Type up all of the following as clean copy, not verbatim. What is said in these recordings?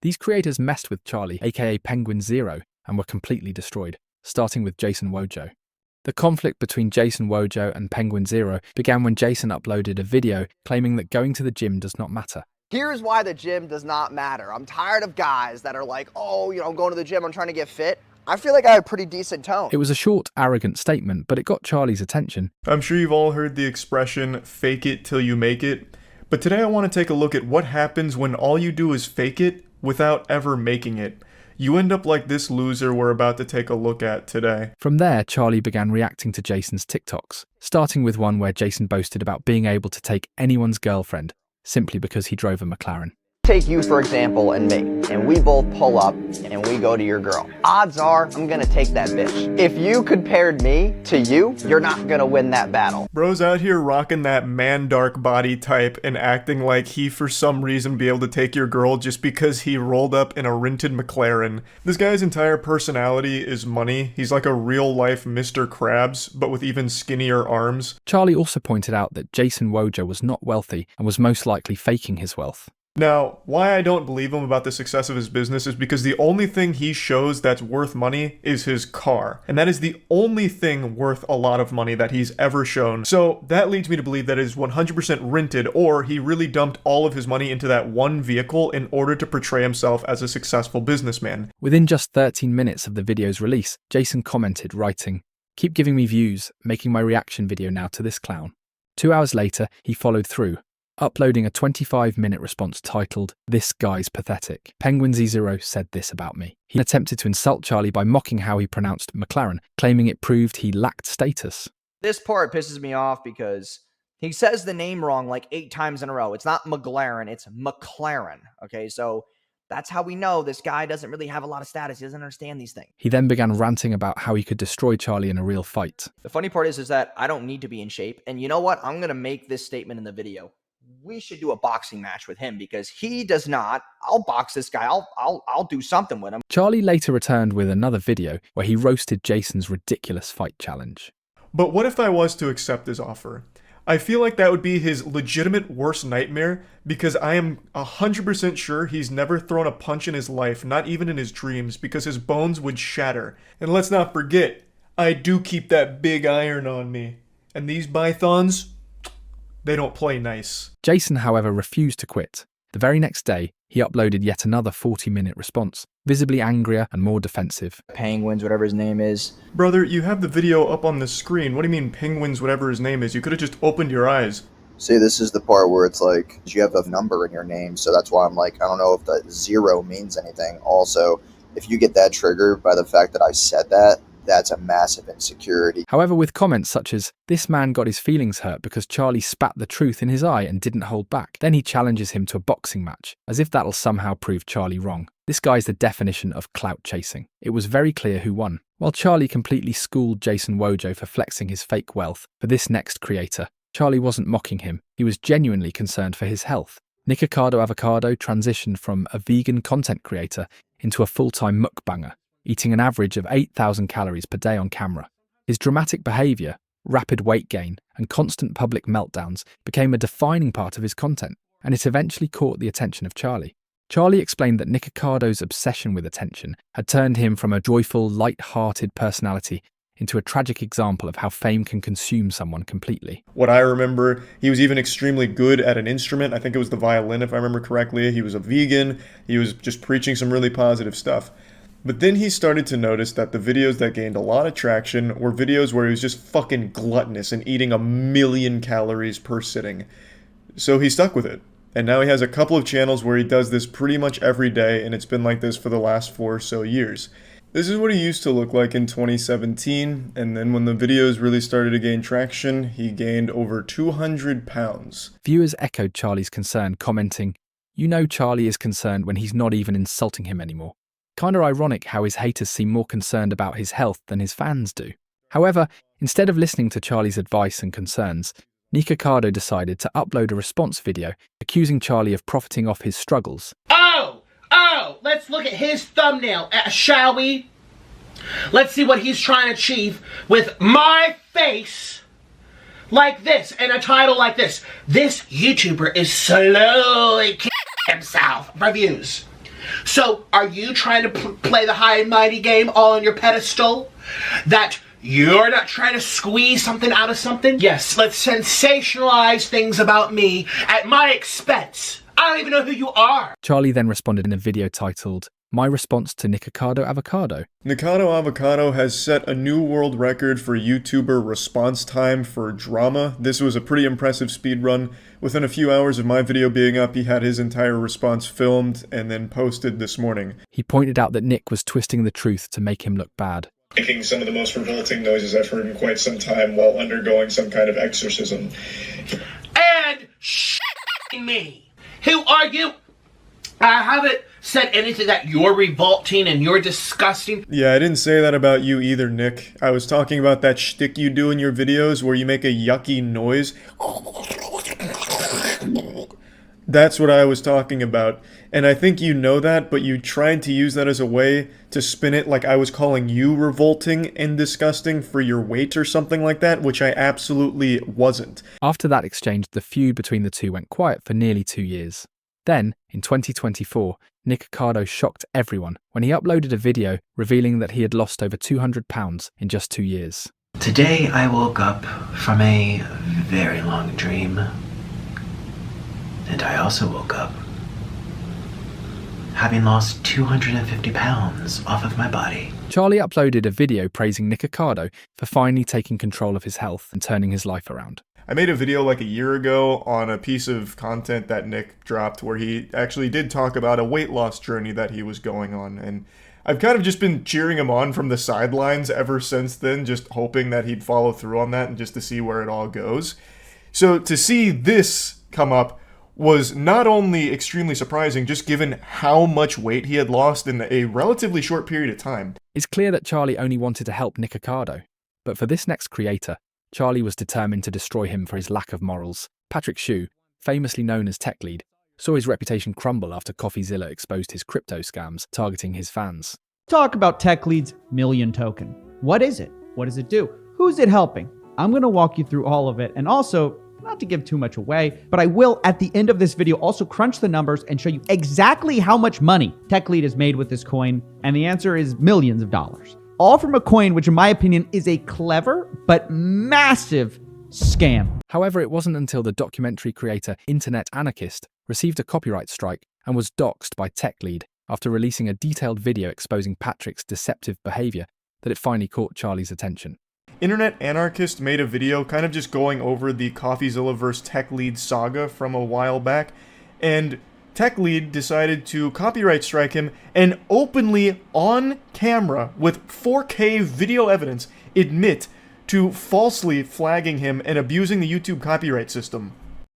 These creators messed with Charlie, aka Penguinz0, and were completely destroyed, starting with Jason Wojo. The conflict between Jason Wojo and Penguinz0 began when Jason uploaded a video claiming that going to the gym does not matter. Here's why the gym does not matter. I'm tired of guys that are like, oh, I'm going to the gym, I'm trying to get fit. I feel like I have a pretty decent tone. It was a short, arrogant statement, but it got Charlie's attention. I'm sure you've all heard the expression, fake it till you make it. But today I want to take a look at what happens when all you do is fake it without ever making it. You end up like this loser we're about to take a look at today. From there, Charlie began reacting to Jason's TikToks, starting with one where Jason boasted about being able to take anyone's girlfriend simply because he drove a McLaren. Take you, for example, and me, and we both pull up and we go to your girl. Odds are I'm gonna take that bitch. If you compared me to you, you're not gonna win that battle. Bro's out here rocking that man dark body type and acting like he for some reason be able to take your girl just because he rolled up in a rented McLaren. This guy's entire personality is money. He's like a real life Mr. Krabs, but with even skinnier arms. Charlie also pointed out that Jason Wojo was not wealthy and was most likely faking his wealth. Now, why I don't believe him about the success of his business is because the only thing he shows that's worth money is his car. And that is the only thing worth a lot of money that he's ever shown. So that leads me to believe that it is 100% rented, or he really dumped all of his money into that one vehicle in order to portray himself as a successful businessman. Within just 13 minutes of the video's release, Jason commented, writing, "Keep giving me views, making my reaction video now to this clown." 2 hours later, he followed through, uploading a 25-minute response titled, "This guy's pathetic. Penguinz0 said this about me." He attempted to insult Charlie by mocking how he pronounced McLaren, claiming it proved he lacked status. This part pisses me off because he says the name wrong like 8 times in a row. It's not McLaren, it's McLaren. Okay, so that's how we know this guy doesn't really have a lot of status. He doesn't understand these things. He then began ranting about how he could destroy Charlie in a real fight. The funny part is that I don't need to be in shape. And you know what? I'm going to make this statement in the video. We should do a boxing match with him because he does not. I'll box this guy. I'll do something with him. Charlie later returned with another video where he roasted Jason's ridiculous fight challenge. But what if I was to accept his offer? I feel like that would be his legitimate worst nightmare because I am 100% sure he's never thrown a punch in his life, not even in his dreams, because his bones would shatter. And let's not forget, I do keep that big iron on me. And these pythons, they don't play nice. Jason, however, refused to quit. The very next day, he uploaded yet another 40-minute response, visibly angrier and more defensive. Penguinz, whatever his name is. Brother, you have the video up on the screen. What do you mean Penguinz, whatever his name is? You could have just opened your eyes. See, this is the part where it's like, you have a number in your name, so that's why I'm like, I don't know if the 0 means anything. Also, if you get that triggered by the fact that I said that, that's a massive insecurity. However, with comments such as, "This man got his feelings hurt because Charlie spat the truth in his eye and didn't hold back," then he challenges him to a boxing match, as if that'll somehow prove Charlie wrong. This guy's the definition of clout chasing. It was very clear who won. While Charlie completely schooled Jason Wojo for flexing his fake wealth, for this next creator, Charlie wasn't mocking him. He was genuinely concerned for his health. Nikocado Avocado transitioned from a vegan content creator into a full-time mukbanger, eating an average of 8,000 calories per day on camera. His dramatic behavior, rapid weight gain, and constant public meltdowns became a defining part of his content, and it eventually caught the attention of Charlie. Charlie explained that Nikocado's obsession with attention had turned him from a joyful, light-hearted personality into a tragic example of how fame can consume someone completely. What I remember, he was even extremely good at an instrument. I think it was the violin, if I remember correctly. He was a vegan. He was just preaching some really positive stuff. But then he started to notice that the videos that gained a lot of traction were videos where he was just fucking gluttonous and eating 1,000,000 calories per sitting. So he stuck with it. And now he has a couple of channels where he does this pretty much every day, and it's been like this for the last 4 or so years. This is what he used to look like in 2017, and then when the videos really started to gain traction, he gained over 200 pounds. Viewers echoed Charlie's concern, commenting, "You know Charlie is concerned when he's not even insulting him anymore." Kinda ironic how his haters seem more concerned about his health than his fans do. However, instead of listening to Charlie's advice and concerns, Nikocado decided to upload a response video accusing Charlie of profiting off his struggles. Oh, let's look at his thumbnail, shall we? Let's see what he's trying to achieve with my face like this and a title like this. This YouTuber is slowly killing himself for views. So, are you trying to play the high and mighty game all on your pedestal? That you're not trying to squeeze something out of something? Yes, let's sensationalize things about me at my expense. I don't even know who you are. Charlie then responded in a video titled, "My response to Nikocado Avocado." Nikocado Avocado has set a new world record for YouTuber response time for drama. This was a pretty impressive speed run. Within a few hours of my video being up, he had his entire response filmed and then posted this morning. He pointed out that Nick was twisting the truth to make him look bad. Making some of the most revolting noises I've heard in quite some time while undergoing some kind of exorcism. And me. Who are you? I haven't said anything that you're revolting and you're disgusting. Yeah, I didn't say that about you either, Nick. I was talking about that shtick you do in your videos where you make a yucky noise. That's what I was talking about. And I think you know that, but you tried to use that as a way to spin it like I was calling you revolting and disgusting for your weight or something like that, which I absolutely wasn't. After that exchange, the feud between the two went quiet for nearly 2 years. Then, in 2024, Nikocado shocked everyone when he uploaded a video revealing that he had lost over 200 pounds in just 2 years. Today I woke up from a very long dream. And I also woke up having lost 250 pounds off of my body. Charlie uploaded a video praising Nikocado for finally taking control of his health and turning his life around. I made a video like a year ago on a piece of content that Nick dropped where he actually did talk about a weight loss journey that he was going on, and I've kind of just been cheering him on from the sidelines ever since then, just hoping that he'd follow through on that and just to see where it all goes. So to see this come up was not only extremely surprising, just given how much weight he had lost in a relatively short period of time. It's clear that Charlie only wanted to help Nikocado, but for this next creator, Charlie was determined to destroy him for his lack of morals. Patrick Shu, famously known as Tech Lead, saw his reputation crumble after CoffeeZilla exposed his crypto scams targeting his fans. Talk about Tech Lead's Million Token. What is it? What does it do? Who's it helping? I'm going to walk you through all of it, and also, not to give too much away, but I will at the end of this video also crunch the numbers and show you exactly how much money Tech Lead has made with this coin, and the answer is millions of dollars. All from a coin which in my opinion is a clever but massive scam. However, it wasn't until the documentary creator Internet Anarchist received a copyright strike and was doxxed by Tech Lead after releasing a detailed video exposing Patrick's deceptive behavior that it finally caught Charlie's attention. Internet Anarchist made a video kind of just going over the CoffeeZilla vs. Tech Lead saga from a while back, and Tech Lead decided to copyright strike him and openly, on camera, with 4K video evidence, admit to falsely flagging him and abusing the YouTube copyright system.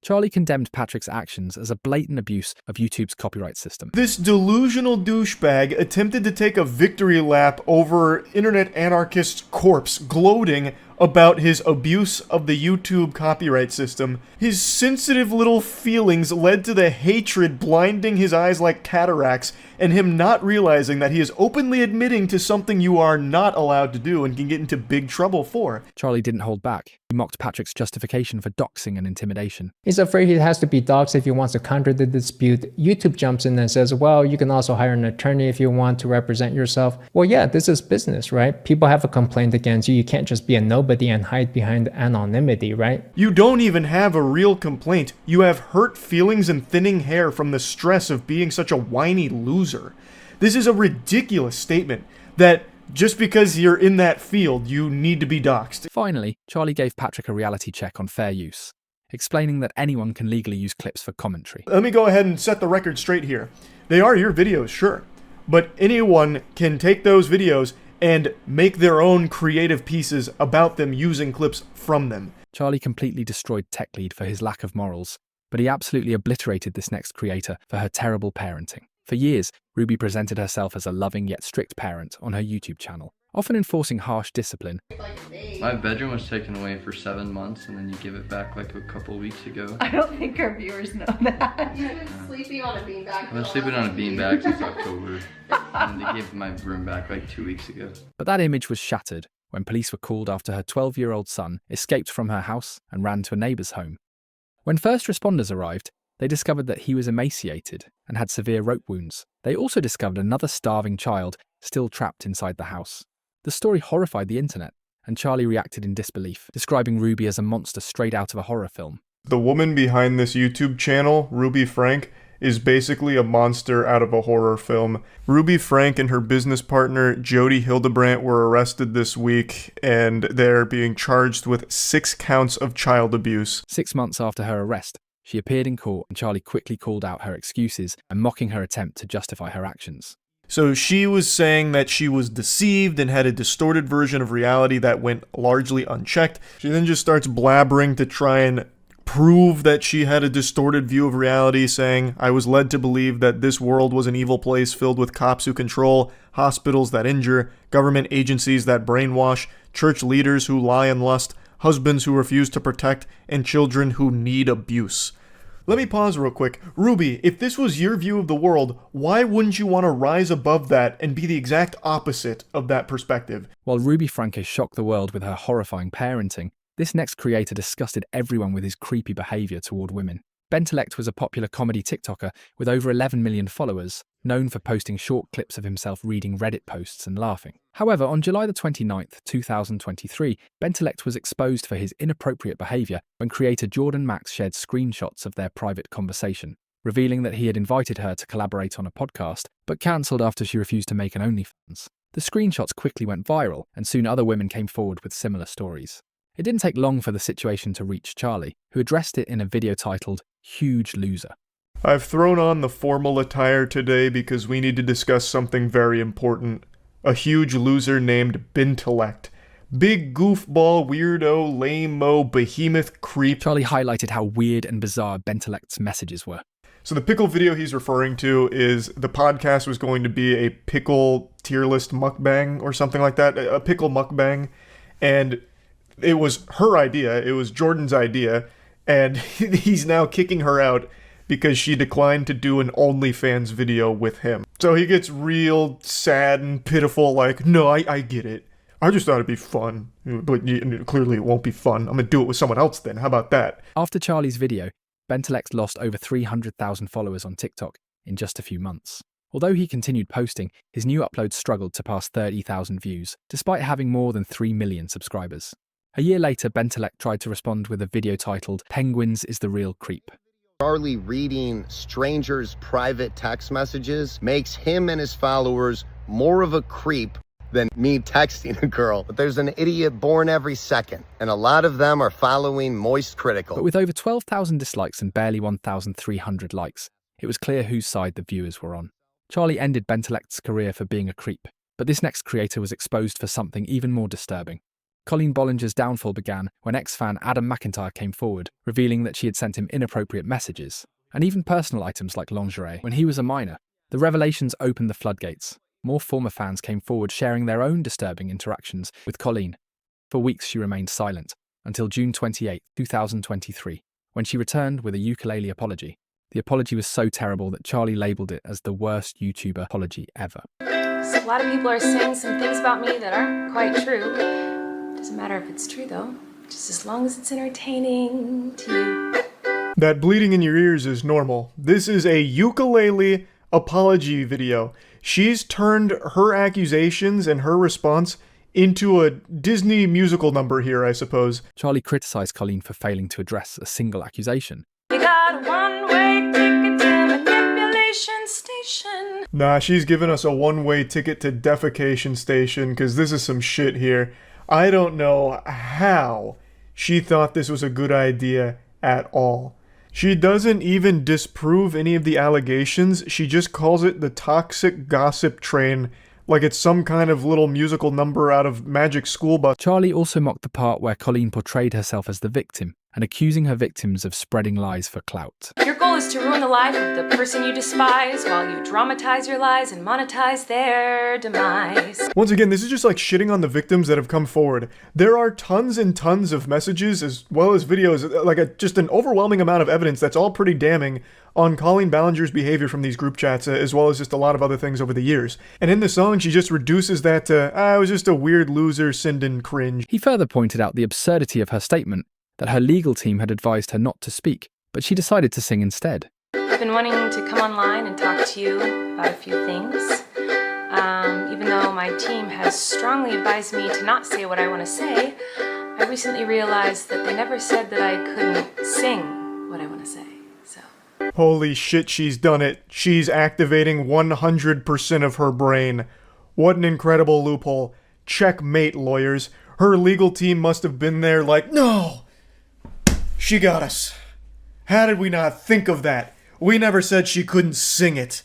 Charlie condemned Patrick's actions as a blatant abuse of YouTube's copyright system. This delusional douchebag attempted to take a victory lap over Internet Anarchist's corpse, gloating about his abuse of the YouTube copyright system. His sensitive little feelings led to the hatred blinding his eyes like cataracts, and him not realizing that he is openly admitting to something you are not allowed to do and can get into big trouble for. Charlie didn't hold back. He mocked Patrick's justification for doxing and intimidation. He's afraid he has to be doxxed if he wants to counter the dispute. YouTube jumps in and says, well, you can also hire an attorney if you want to represent yourself. Well, yeah, this is business, right? People have a complaint against you. You can't just be a nobody and hide behind anonymity, right? You don't even have a real complaint. You have hurt feelings and thinning hair from the stress of being such a whiny loser. This is a ridiculous statement that just because you're in that field, you need to be doxxed. Finally, Charlie gave Patrick a reality check on fair use, explaining that anyone can legally use clips for commentary. Let me go ahead and set the record straight here. They are your videos, sure, but anyone can take those videos and make their own creative pieces about them using clips from them. Charlie completely destroyed Tech Lead for his lack of morals, but he absolutely obliterated this next creator for her terrible parenting. For years, Ruby presented herself as a loving yet strict parent on her YouTube channel, often enforcing harsh discipline. My bedroom was taken away for 7 months and then you give it back like a couple weeks ago. I don't think our viewers know that. You've been sleeping on a beanbag. I've been sleeping on a beanbag since October, and they gave my room back like 2 weeks ago. But that image was shattered when police were called after her 12-year-old son escaped from her house and ran to a neighbour's home. When first responders arrived, They discovered that he was emaciated and had severe rope wounds. They also discovered another starving child still trapped inside the house. The story horrified the internet, and Charlie reacted in disbelief, describing Ruby as a monster straight out of a horror film. The woman behind this YouTube channel, Ruby Frank, is basically a monster out of a horror film. Ruby Frank and her business partner, Jody Hildebrandt, were arrested this week, and they're being charged with 6 counts of child abuse. 6 months after her arrest, she appeared in court, and Charlie quickly called out her excuses and mocking her attempt to justify her actions. So she was saying that she was deceived and had a distorted version of reality that went largely unchecked. She then just starts blabbering to try and prove that she had a distorted view of reality, saying, "I was led to believe that this world was an evil place filled with cops who control, hospitals that injure, government agencies that brainwash, church leaders who lie and lust, husbands who refuse to protect, and children who need abuse." Let me pause real quick. Ruby, if this was your view of the world, why wouldn't you want to rise above that and be the exact opposite of that perspective? While Ruby Franco shocked the world with her horrifying parenting, this next creator disgusted everyone with his creepy behaviour toward women. Bentelect was a popular comedy TikToker with over 11 million followers, known for posting short clips of himself reading Reddit posts and laughing. However, on July the 29th, 2023, Bentelect was exposed for his inappropriate behaviour when creator Jordan Max shared screenshots of their private conversation, revealing that he had invited her to collaborate on a podcast, but cancelled after she refused to make an OnlyFans. The screenshots quickly went viral, and soon other women came forward with similar stories. It didn't take long for the situation to reach Charlie, who addressed it in a video titled, "Huge Loser." I've thrown on the formal attire today because we need to discuss something very important. A huge loser named Bentelect. Big goofball, weirdo, lame-mo, behemoth creep. Charlie highlighted how weird and bizarre Bentelect's messages were. So the pickle video he's referring to is the podcast was going to be a pickle tier list mukbang or something like that. A pickle mukbang. And it was her idea. It was Jordan's idea. And he's now kicking her out because she declined to do an OnlyFans video with him. So he gets real sad and pitiful, like, no, I get it. I just thought it'd be fun, but clearly it won't be fun. I'm gonna do it with someone else then. How about that? After Charlie's video, Bentelect lost over 300,000 followers on TikTok in just a few months. Although he continued posting, his new uploads struggled to pass 30,000 views, despite having more than 3 million subscribers. A year later, Bentelect tried to respond with a video titled, "Penguinz is the Real Creep." Charlie reading strangers' private text messages makes him and his followers more of a creep than me texting a girl. But there's an idiot born every second, and a lot of them are following Moist Critical. But with over 12,000 dislikes and barely 1,300 likes, it was clear whose side the viewers were on. Charlie ended Bentelect's career for being a creep, but this next creator was exposed for something even more disturbing. Colleen Bollinger's downfall began when ex-fan Adam McIntyre came forward, revealing that she had sent him inappropriate messages, and even personal items like lingerie, when he was a minor. The revelations opened the floodgates. More former fans came forward sharing their own disturbing interactions with Colleen. For weeks she remained silent, until June 28, 2023, when she returned with a ukulele apology. The apology was so terrible that Charlie labelled it as the worst YouTuber apology ever. So a lot of people are saying some things about me that aren't quite true. Doesn't matter if it's true though, just as long as it's entertaining to you. That bleeding in your ears is normal. This is a ukulele apology video. She's turned her accusations and her response into a Disney musical number here, I suppose. Charlie criticised Colleen for failing to address a single accusation. You got a one-way ticket to manipulation station. Nah, she's giving us a one-way ticket to defecation station, because this is some shit here. I don't know how she thought this was a good idea at all. She doesn't even disprove any of the allegations. She just calls it the toxic gossip train, like it's some kind of little musical number out of Magic School Bus. Charlie also mocked the part where Colleen portrayed herself as the victim and accusing her victims of spreading lies for clout. Your goal is to ruin the life of the person you despise while you dramatize your lies and monetize their demise. Once again, this is just like shitting on the victims that have come forward. There are tons and tons of messages as well as videos, like just an overwhelming amount of evidence that's all pretty damning on Colleen Ballinger's behavior from these group chats, as well as just a lot of other things over the years. And in the song, she just reduces that to, I was just a weird loser, sinned and cringe. He further pointed out the absurdity of her statement that her legal team had advised her not to speak, but she decided to sing instead. I've been wanting to come online and talk to you about a few things. Even though my team has strongly advised me to not say what I want to say, I recently realized that they never said that I couldn't sing what I want to say, so. Holy shit, she's done it. She's activating 100% of her brain. What an incredible loophole. Checkmate, lawyers. Her legal team must have been there like, no! She got us. How did we not think of that? We never said she couldn't sing it.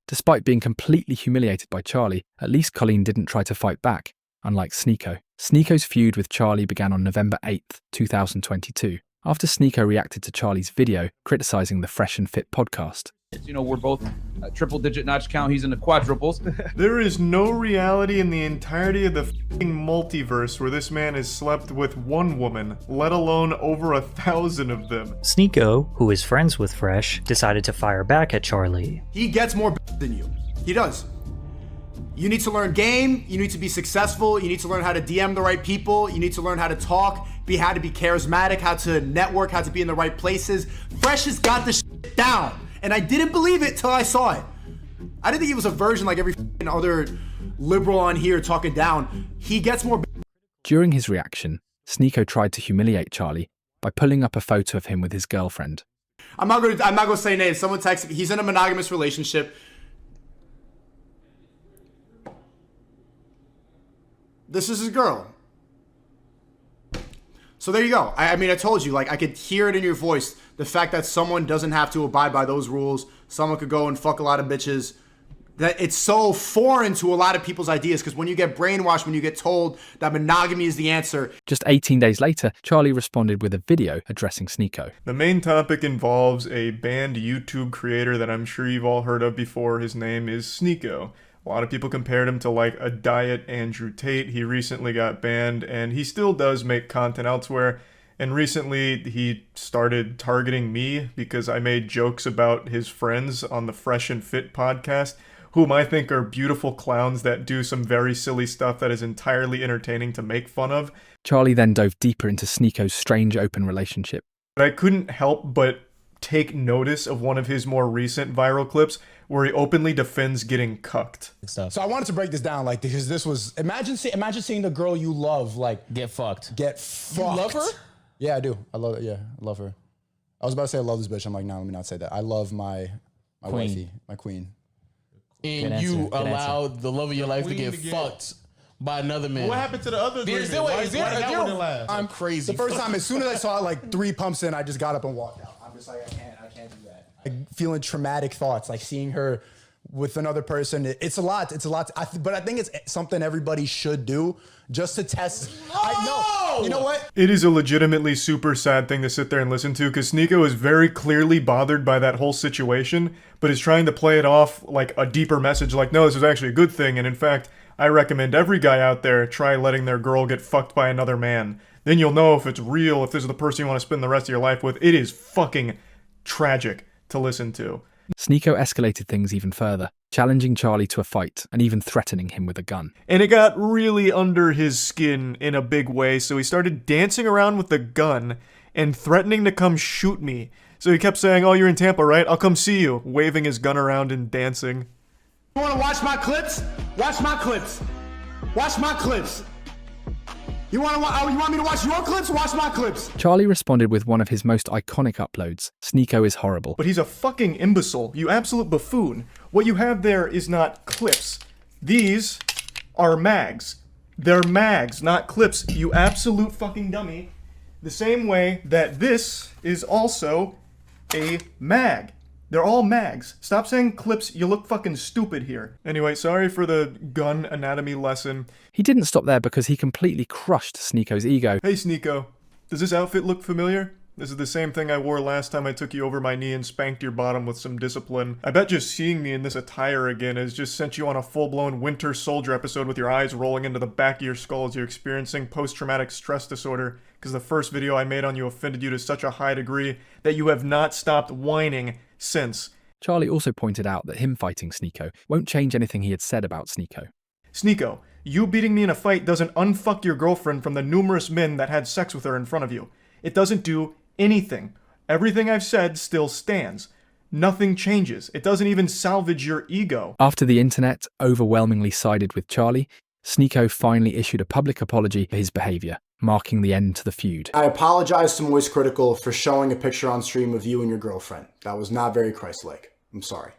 Despite being completely humiliated by Charlie, at least Colleen didn't try to fight back, unlike Sneako. Sneako's feud with Charlie began on November 8th, 2022, after Sneako reacted to Charlie's video criticising the Fresh and Fit podcast. You know, we're both triple-digit notch count. He's in the quadruples. There is no reality in the entirety of the f***ing multiverse where this man has slept with one woman, let alone over 1,000 of them. Sneako, who is friends with Fresh, decided to fire back at Charlie. He gets more than you. He does. You need to learn game, you need to be successful, you need to learn how to DM the right people, you need to learn how to talk, how to be charismatic, how to network, how to be in the right places. Fresh has got this shit down. And I didn't believe it till I saw it. I didn't think it was a version like every other liberal on here talking down. He gets more. During his reaction, Sneako tried to humiliate Charlie by pulling up a photo of him with his girlfriend. I'm not gonna say names. Someone texted me. He's in a monogamous relationship. This is his girl. So there you go. I mean, I told you, like, I could hear it in your voice. The fact that someone doesn't have to abide by those rules. Someone could go and fuck a lot of bitches. That it's so foreign to a lot of people's ideas, because when you get brainwashed, when you get told that monogamy is the answer. Just 18 days later, Charlie responded with a video addressing Sneako. The main topic involves a banned YouTube creator that I'm sure you've all heard of before. His name is Sneako. A lot of people compared him to like a diet Andrew Tate. He recently got banned, and he still does make content elsewhere. And recently he started targeting me because I made jokes about his friends on the Fresh and Fit podcast, whom I think are beautiful clowns that do some very silly stuff that is entirely entertaining to make fun of. Charlie then dove deeper into Sneako's strange open relationship. I couldn't help but take notice of one of his more recent viral clips where he openly defends getting cucked. So I wanted to break this down, like, because this was, imagine seeing the girl you love, like, get fucked. You love her? Yeah, I do. I love it. Yeah, I love her. I was about to say I love this bitch. I'm like, no, let me not say that. I love my wifey, my queen. And you allowed the love of your life to get fucked by another man. What happened to the other agreement? I'm crazy. The first time, as soon as I saw it, like 3 pumps in, I just got up and walked out. I'm just like, I can't do that. Like, feeling traumatic thoughts, like seeing her with another person. It's a lot. But I think it's something everybody should do just to test. You know what? It is a legitimately super sad thing to sit there and listen to, because Sneako is very clearly bothered by that whole situation, but is trying to play it off like a deeper message, like, no, this is actually a good thing, and in fact, I recommend every guy out there try letting their girl get fucked by another man. Then you'll know if it's real, if this is the person you want to spend the rest of your life with. It is fucking tragic to listen to. Sneako escalated things even further, challenging Charlie to a fight and even threatening him with a gun. And it got really under his skin in a big way, so he started dancing around with the gun and threatening to come shoot me. So he kept saying, oh, you're in Tampa, right? I'll come see you, waving his gun around and dancing. You want to watch my clips? Watch my clips. Watch my clips. You want me to watch your clips? Watch my clips. Charlie responded with one of his most iconic uploads. Sneako is horrible. But he's a fucking imbecile, you absolute buffoon. What you have there is not clips. These are mags. They're mags, not clips, you absolute fucking dummy. The same way that this is also a mag. They're all mags. Stop saying clips, you look fucking stupid here. Anyway, sorry for the gun anatomy lesson. He didn't stop there because he completely crushed Sneako's ego. Hey Sneako, does this outfit look familiar? This is the same thing I wore last time I took you over my knee and spanked your bottom with some discipline. I bet just seeing me in this attire again has just sent you on a full-blown Winter Soldier episode with your eyes rolling into the back of your skull as you're experiencing post-traumatic stress disorder, because the first video I made on you offended you to such a high degree that you have not stopped whining since. Charlie also pointed out that him fighting Sneako won't change anything he had said about Sneako. Sneako, you beating me in a fight doesn't unfuck your girlfriend from the numerous men that had sex with her in front of you. It doesn't do anything. Everything I've said still stands. Nothing changes. It doesn't even salvage your ego. After the internet overwhelmingly sided with Charlie, Sneako finally issued a public apology for his behavior, marking the end to the feud. I apologize to Moist Critical for showing a picture on stream of you and your girlfriend. That was not very Christ-like. I'm sorry.